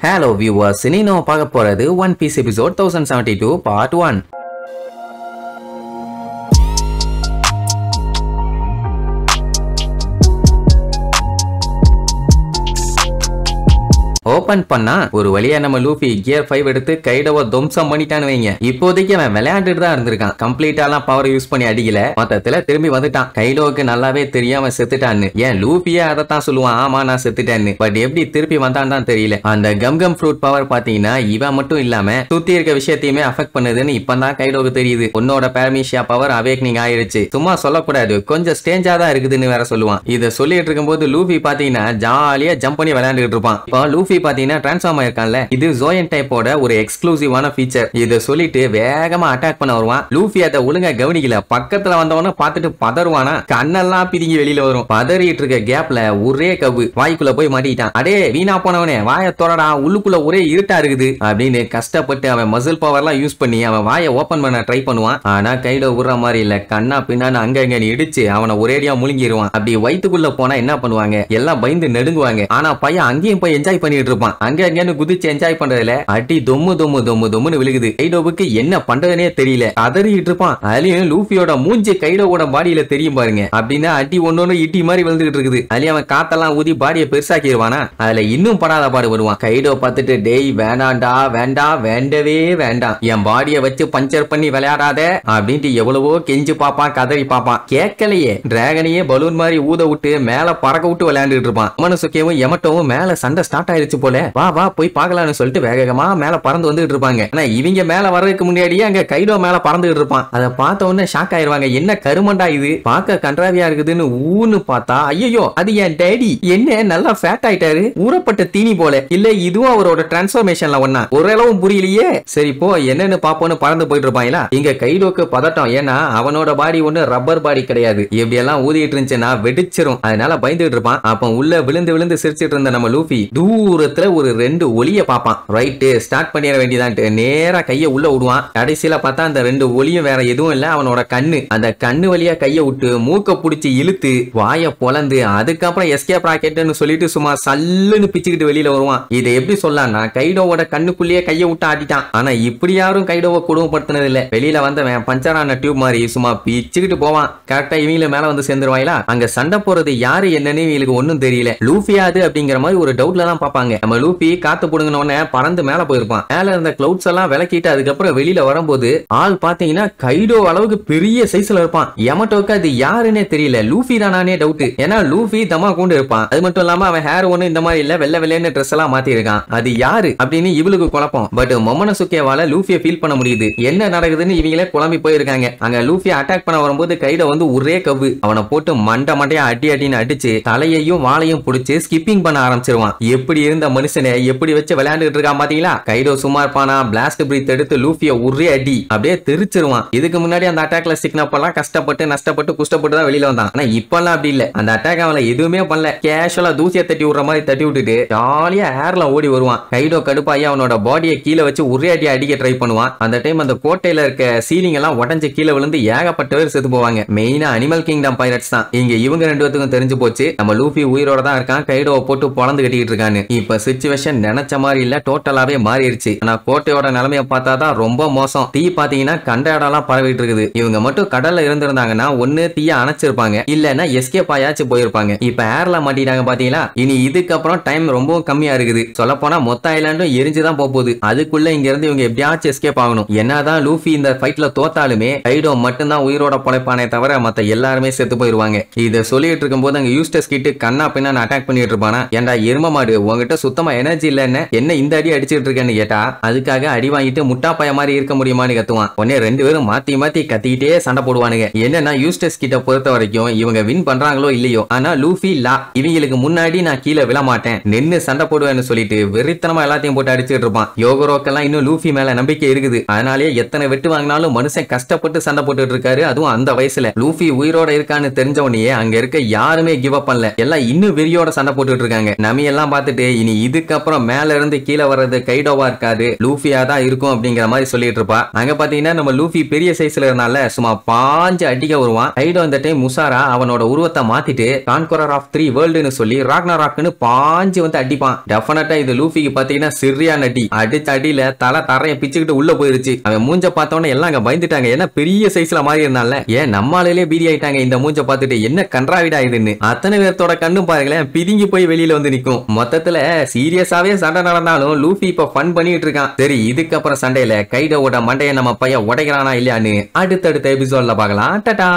Hello viewers, இனி நம்ம பார்க்க போறது One Piece episode 1072 part 1. Open பண்ணா ஒரு வழியா நம்ம லூஃபி கியர் 5 எடுத்து கைடவ தும்சம் பண்ணிட்டான்னு வைங்க. இப்போதைக்கு அவன் விளையாண்டுட்டு தான் இருந்திருக்கான். கம்ப்ளீட்டாலாம் பவர் யூஸ் பண்ணி அடிக்கல. மொத்தத்துல திரும்பி வந்துட்டான். கைடோவுக்கு நல்லாவே தெரியாம செத்துட்டான்னு. ஏன் லூஃபியே அதைத்தான் சொல்லுவான், ஆமா நான் செத்துட்டேன்னு. பட் எப்படி திருப்பி வந்தான் தான் தெரியல. அந்த கம் ஃப்ரூட் பவர் பாத்தீங்கன்னா இவன் மட்டும் இல்லாம சுத்தி இருக்க விஷயத்தையுமே அஃபெக்ட் பண்ணுதுன்னு இப்பதான் கைடோவுக்கு தெரியுது. உன்னோட பேரமிஷியா பவர் அவேக்னிங் ஆயிருச்சு. சும்மா சொல்லக்கூடாது, கொஞ்சம் ஸ்டேஞ்சா தான் இருக்குதுன்னு வேற சொல்லுவான். இதை சொல்லிட்டு இருக்கும்போது லூஃபி பாத்தீங்கன்னா ஜாலியா ஜம்ப் பண்ணி விளையாண்டுட்டு இருப்பான். இப்போ லூஃபி பாத்தீங்கன்னா டிரான்ஸ்ஃபார்ம் ஆயிருக்கான்ல, இது ஜோயன் டைப்போட ஒரு எக்ஸ்க்ளூசிவான ஃபீச்சர். இத சொல்லிட்டு வேகமா அட்டாக் பண்ண வருவான். லூஃபி அதை ஒழுங்கா கவனிக்கல. பக்கத்துல வந்தவன பார்த்துட்டு பதறுவானா, கண்ணெல்லாம் பிதுங்கி வெளியில வரும். பதறிட்டு இருக்க கேப்ல ஒரே கவு வாய்க்குள்ள போய் மாட்டிட்டான். அடே வீணா போனவனே வாயை தோறடா, உள்ளுக்குள்ள ஒரே இருட்டா இருக்குது அப்படின்னு கஷ்டப்பட்டு அவன் மசில் பவர்லாம் யூஸ் பண்ணி அவன் வாயை ஓபன் பண்ண ட்ரை பண்ணுவான். ஆனா கையில விடுற மாதிரி இல்ல, கண்ணா பின்னான்னு அங்க இடிச்சு அவனை ஒரேடியா முழுங்கிடுவான். அப்படி வயிற்றுக்குள்ள போனா என்ன பண்ணுவாங்க, எல்லாம் பயந்து நடுங்குவாங்க. ஆனா பையன் அங்கேயும் போய் என்ஜாய் பண்ணிட்டு இருப்பான். அங்கன்னு குதிச்சு என்ஜாய் பண்றதுல அடி தொம்முன்னு விழுகுது. கைடோவுக்கு என்ன பண்றதுனே தெரியல, அதறிட்டு இருப்பான். அதுலயும் லூஃபியோட மூஞ்சி கைடோவோட பாடியில தெரியும் பாருங்க. அப்படின்னா அடி ஒன்னொன்னு இட்டி மாதிரி விழுந்துட்டு இருக்குது. அதுலயும் அவன் காத்தெல்லாம் ஊதி பாடியை பெருசாக்கிடுவானா, அதுல இன்னும் படாத பாடு வருவான். கைடோ பார்த்துட்டு டேய் வேண்டாண்டா, வேண்டாம் வேண்டவே வேண்டாம், என் பாடியை வச்சு பஞ்சர் பண்ணி விளையாடாத அப்படின்ட்டு எவ்வளவோ கெஞ்சு பாப்பான், கதறி பாப்பான். கேட்கலையே. டிராகனையே பலூன் மாதிரி ஊத விட்டு மேல பறக்க விட்டு விளையாண்டுட்டு இருப்பான். மனசுக்கேவும் எமட்டவும் மேல சண்டை ஸ்டார்ட் ஆயிருச்சு போல. வா வா போய் பார்க்கலாம்னு சொல்லிட்டு வேகமா மேல பறந்து வந்துட்டு இருப்பாங்க. ஆனா இவங்க மேல வர்றதுக்கு முன்னாடியே அங்க கைடோ மேல பறந்துட்டு இருப்பான். அதை பார்த்த உடனே ஷாக் ஆயிருவாங்க. என்ன கருமண்டா இது, பார்க்க கன்றாவியா இருக்குதுன்னு ஊன்னு பார்த்தா ஐயோ அது என் டேடி, என்ன நல்லா ஃபேட் ஆயிட்டாரு, ஊறப்பட்ட தீனி போல. இல்ல இதுவும் அவரோட டிரான்ஸ்ஃபர்மேஷன்ல ஒண்ணா, ஓரளவும் புரியலையே. சரி போ என்னன்னு பாப்போன்னு பறந்து போயிட்டு இருப்பாங்களா. இங்க கைடோக்கு பதட்டம். ஏன்னா அவனோட பாடி ஒண்ணு ரப்பர் பாடி கிடையாது. இப்படி எல்லாம் ஊதிட்டு இருந்துச்சுன்னா வெடிச்சிரும். அதனால பயந்துட்டு இருப்பான். அப்ப உள்ள விழுந்து விழுந்து சிரிச்சிட்டு இருந்த நம்ம லூஃபி தூரத்துல ஒரு ரெண்டு ஒளிய பாப்பான். ரைட்டு ஸ்டார்ட் பண்ணிட வேண்டியதான்ட்டு நேரா கைய உள்ள விடுவான். கடைசியில பார்த்தா அந்த ரெண்டு ஒளியும் வேற எதுவும் இல்ல, அவனோட கண்ணு. அந்த கண்ணு வழியா கைய விட்டு மூக்க புடிச்சு இழுத்து வாய பொளந்து அதுக்கப்புறம் எஸ்கேப் ராக்கெட்னு சொல்லிட்டு சும்மா சல்லுன்னு பிச்சுக்கிட்டு வெளியில வருவான். இதை எப்படி சொல்லலாம்னா கைடோவோட கண்ணுக்குள்ளேயே கைய விட்டு ஆட்டிட்டான். ஆனா இப்படி யாரும் கைடோவை கொடுமைப்படுத்தினது இல்ல. வெளியில வந்தவன் பஞ்சரான டியூப் மாதிரி சும்மா பிச்சுக்கிட்டு போவான். கரெக்டா இவங்கள மேல வந்து சேர்ந்துருவாங்களா. அங்க சண்டை போறது யாரு என்னன்னு இவங்களுக்கு ஒன்னும் தெரியல. லூஃபியாது அப்படிங்கிற மாதிரி ஒரு டவுட்ல தான் பாப்பாங்க. நம்ம லூஃபி காத்து புடுங்கினோடனே பறந்து மேல போயிருப்பான். மேல இருந்த கிளவுட்ஸ் எல்லாம் விலக்கிட்டு அதுக்கப்புறம் வெளியில வரும்போது ஆள் பாத்தீங்கன்னா கைடோ அளவுக்கு பெரிய சைஸ்ல இருப்பான். எமட்டோக்கு அது யாருன்னே தெரியல. லூஃபி தானே டவுட். ஏன்னா லூஃபி தமா கூண்டு இருப்பான். அது மட்டும் இல்லாம அவன் ஹேர் ஒண்ணு இந்த மாதிரி இல்ல, வெள்ளை வெள்ளைன்னு ட்ரெஸ் எல்லாம் மாத்தி இருக்கான். அது யாரு அப்படின்னு இவளுக்கு குழப்பம். பட் மொமனசுகேவால லூஃபியை ஃபீல் பண்ண முடியுது. என்ன நடக்குதுன்னு இவங்களே குழம்பி போயிருக்காங்க. அங்க லூஃபி அட்டாக் பண்ண வரும்போது கைடோ வந்து ஒரே கவ்வு அவனை போட்டு மண்டையா அடின்னு அடிச்சு தலையையும் வாளையும் புடிச்சு ஸ்கிப்பிங் பண்ண ஆரம்பிச்சிருவான். எப்படி இருந்த மனுஷனை எப்படி வச்சு விளையாண்டுட்டு இருக்கான் பாத்தீங்களா. கைடோ சும்மா இருப்பானா, பிளாஸ்ட் பிரீத் எடுத்து லூஃபிய ஒரே அடி அப்படியே தெரிச்சிருவான். இதுக்கு முன்னாடி அந்த அட்டாக்ல சிக்னப்பெல்லாம் கஷ்டப்பட்டு நஷ்டப்பட்டு குஷ்டப்பட்டு தான் வெளியில வந்தான். ஆனா இப்பெல்லாம் அப்படி இல்ல. அந்த அட்டாக் அவளை எதுவுமே பண்ணல. கேஷுவலா தூசியை தட்டி விடுற மாதிரி தட்டி விட்டுட்டு ஜாலியா ஏர்ல ஓடி வருவான். கைடோ கடுப்பாயி அவனோட பாடியை கீழே வச்சு ஒரே அடி அடிக்க ட்ரை பண்ணுவான். அந்த டைம் அந்த கோட்டையில இருக்க சீலிங் எல்லாம் உடஞ்சு கீழே விழுந்து ஏகப்பட்ட பேர் செத்து போவாங்க. மெயினா அனிமல் கிங்டம் பைரட்ஸ் தான். இங்க இவங்க ரெண்டு பேத்துக்கும் தெரிஞ்சு போச்சு நம்ம லூஃபி உயிரோட தான் இருக்கான், கைடோவை போட்டு பொளந்து கட்டிட்டு இருக்கான்னு. இப்ப சிச்சுவேஷன் நினைச்ச மாதிரி இல்ல, டோட்டலாவே மாறிடுச்சு. ஆனா கோட்டையோட நிலைமைய பார்த்தாதான் ரொம்ப மோசம். தீ பாத்தீங்கன்னா கண்ட இடம்லாம் பரவிட்டு இருக்குது. இவங்க மட்டும் கடல்ல இருந்திருந்தாங்கன்னா ஒண்ணு தீய அணைச்சிருப்பாங்க, இல்லன்னா எஸ்கேப் ஆயாச்சு போயிருப்பாங்க. இப்ப ஏர்ல மாட்டிட்டாங்க பாத்தீங்களா. இனி இதுக்கப்புறம் டைம் ரொம்பவும் கம்மியா இருக்குது. சொல்ல போனா மொத்த ஐலாண்டும் எரிஞ்சுதான் போகுது. அதுக்குள்ள இங்க இருந்து இவங்க எப்படியாச்சும் எஸ்கேப் ஆகணும். என்னதான் லூஃபி இந்த ஃபைட்ல தோத்தாலுமே கைடோ மட்டும்தான் உயிரோட பொழைப்பானே தவிர மத்த எல்லாருமே செத்து போயிருவாங்க. இத சொல்லிட்டு இருக்கும் போது அங்க யூஸ்டஸ் கிட்ட கண்ணா பின்னா அட்டாக் பண்ணிட்டு இருப்பானா. ஏன்டா எரும மாடு, உங்ககிட்ட சுத்தமா எனர்ஜி இல்லன்னு என்ன இந்த அடி அடிச்சிட்டு இருக்கேன்னு கேட்டா அதுக்காக அடி வாங்கிட்டு முட்டா பைய மாதிரி இருக்க முடியுமான்னு கத்துவான். உடனே ரெண்டு பேரும் மாத்தி மாத்தி கத்திக்கிட்டே சண்டை போடுவானுங்க. என்னன்னா யூஸ்டஸ் கிட்ட பொறுத்த வரைக்கும் இவங்க வின் பண்றாங்களோ இல்லையோ, ஆனா லூஃபி லா இவங்களுக்கு முன்னாடி நான் கீழே விழ மாட்டேன், நின்னு சண்டை போடுவேன்னு சொல்லிட்டு வெறித்தனமா எல்லாத்தையும் போட்டு அடிச்சிட்டு இருப்பான். யோகரோக்கெல்லாம் இன்னும் லூஃபி மேல நம்பிக்கை இருக்குது. அதனாலே எத்தனை வெட்டு வாங்கினாலும் மனுஷன் கஷ்டப்பட்டு சண்டை போட்டுட்டு இருக்காரு, அதுவும் அந்த வயசுல. லூஃபி உயிரோட இருக்கான்னு தெரிஞ்ச உடனே அங்க இருக்க யாருமே கிவ் அப் பண்ணல. எல்லாம் இன்னும் வெறியோட சண்டை போட்டுட்டு இருக்காங்க. நமி எல்லாம் பார்த்துட்டு இனி இதுக்கப்புறம் மேல இருந்து கீழே வர்றது கைடோவா இருக்காது, லூஃபியா தான் இருக்கும் அப்படிங்கிற மாதிரி சொல்லிட்டு இருப்பா. அங்க பாத்தீங்கன்னா நம்ம லூஃபி பெரிய சைஸ்ல இருந்தால சும்மா பாஞ்சு அடிக்க வருவான். கைடோ இந்த டைம் முசாரா அவனோட உருவத்தை மாத்திட்டு கான்கரர் ஆஃப் 3 வேர்ல்டுன்னு சொல்லி ராக்னராக்னு பாஞ்சு வந்து அடிப்பான். டெஃபினட்டா இது லூஃபிக்கு பாத்தீங்கன்னா சரியான அடி. அடிச்ச அடியில தலை தரைய பிச்சுக்கிட்டு உள்ள போயிருச்சு. அவன் மூஞ்ச பார்த்தோன்னே எல்லாம் அங்க பயந்துட்டாங்க. ஏன்னா பெரிய சைஸ்ல மாறி இருந்தால ஏன் நம்மளாலே பீதி ஆயிட்டாங்க இந்த மூஞ்ச பார்த்துட்டு. என்ன கன்றாவிடா இதுன்னு அத்தனை பேர்த்தோட கண்ணும் பாருங்களேன் பிதுங்கி போய் வெளியில வந்து நிக்கும். மொத்தத்துல சீரியஸாவே சண்டை நடந்தாலும் லூஃபி இப்ப ஃபன் பண்ணிட்டு இருக்கான். சரி இதுக்கப்புறம் சண்டையில கைடோவோட மண்டைய நம்ம பையன் உடைக்கிறானா இல்லையான்னு அடுத்தடுத்த எபிசோட்ல பார்க்கலாம். டாடா.